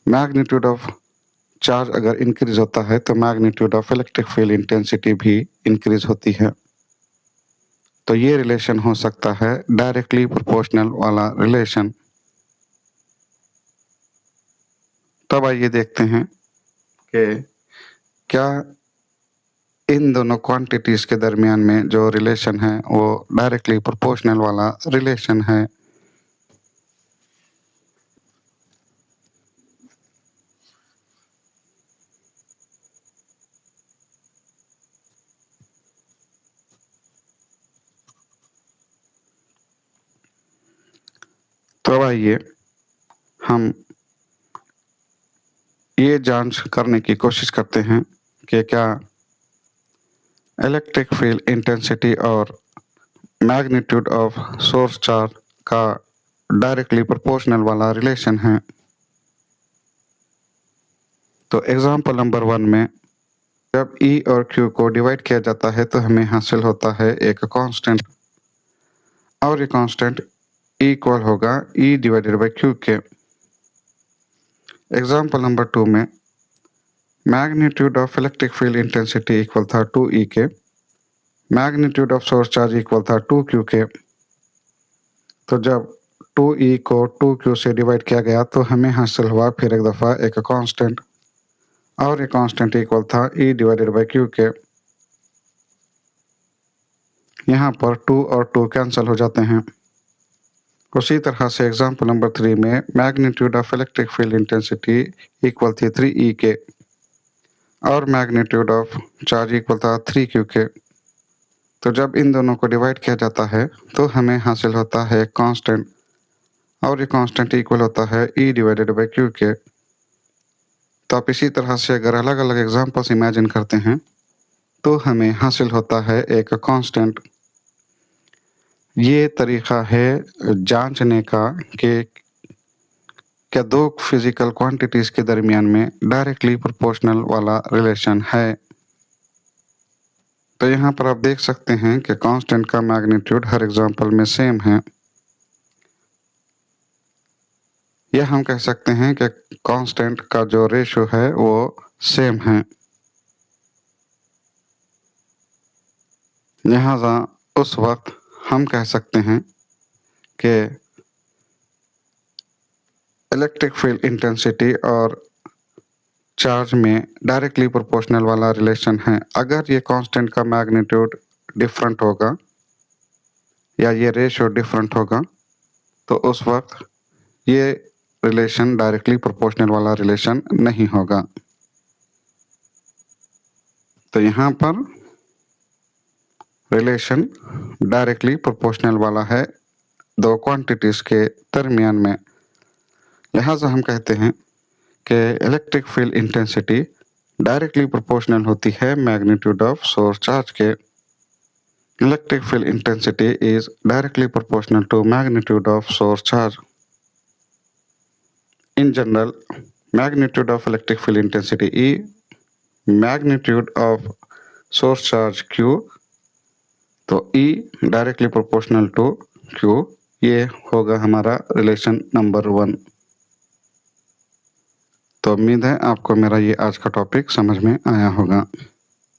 Magnitude of charge अगर increase होता है तो magnitude of electric field intensity भी इंक्रीज होती है। तो ये रिलेशन हो सकता है डायरेक्टली प्रोपोर्शनल वाला रिलेशन। तब आइए देखते हैं कि क्या इन दोनों क्वांटिटीज के दरमियान में जो रिलेशन है वो डायरेक्टली प्रोपोर्शनल वाला रिलेशन है। तो आइए हम ये जांच करने की कोशिश करते हैं कि क्या इलेक्ट्रिक फील्ड इंटेंसिटी और मैग्नीट्यूड ऑफ सोर्स चार्ज का डायरेक्टली प्रोपोर्शनल वाला रिलेशन है। तो एग्जांपल नंबर 1 में जब E और Q को डिवाइड किया जाता है तो हमें हासिल होता है एक कांस्टेंट, और ये कांस्टेंट इक्वल होगा E डिवाइडेड बाय Q के। एग्जांपल नंबर 2 में magnitude of electric field intensity equal था 2E के, magnitude of source charge equal था 2Q के। तो जब 2E को 2Q से डिवाइड किया गया तो हमें हासिल हुआ फिर एक दफ़ा एक कांस्टेंट, और ये कांस्टेंट इक्वल था E डिवाइडेड बाय Q के। यहाँ पर 2 और 2 कैंसिल हो जाते हैं। उसी तरह से एग्जांपल नंबर 3 में magnitude of electric field intensity equal थी 3E के, और मैग्नीट्यूड ऑफ चार्ज इक्वल था 3Q के। तो जब इन दोनों को डिवाइड किया जाता है तो हमें हासिल होता है कांस्टेंट, और ये कांस्टेंट इक्वल होता है E डिवाइडेड बाय Q के। तो आप इसी तरह से अगर अलग अलग एग्जांपल्स इमेजिन करते हैं तो हमें हासिल होता है एक कांस्टेंट। ये तरीका है जांचने का कि क्या दो फिजिकल क्वांटिटीज के दरमियान में डायरेक्टली प्रोपोर्शनल वाला रिलेशन है। तो यहाँ पर आप देख सकते हैं कि कांस्टेंट का मैग्नीट्यूड हर एग्जांपल में सेम है। यह हम कह सकते हैं कि कांस्टेंट का जो रेशियो है वो सेम है। लिहाजा उस वक्त हम कह सकते हैं कि इलेक्ट्रिक फील्ड इंटेंसिटी और चार्ज में डायरेक्टली प्रोपोर्शनल वाला रिलेशन है। अगर ये कांस्टेंट का मैग्नीट्यूड डिफरेंट होगा या ये रेशियो डिफरेंट होगा तो उस वक्त ये रिलेशन डायरेक्टली प्रोपोर्शनल वाला रिलेशन नहीं होगा। तो यहाँ पर रिलेशन डायरेक्टली प्रोपोर्शनल वाला है दो क्वांटिटीज के दरमियान में। लिहाजा हम कहते हैं कि electric field intensity directly proportional होती है मैग्नीट्यूड ऑफ सोर्स चार्ज के। Electric field intensity is directly proportional to magnitude of source charge. In general, magnitude of electric field intensity E, magnitude of source charge Q, तो E directly proportional to Q, ये होगा हमारा relation number 1। तो उम्मीद है आपको मेरा ये आज का टॉपिक समझ में आया होगा।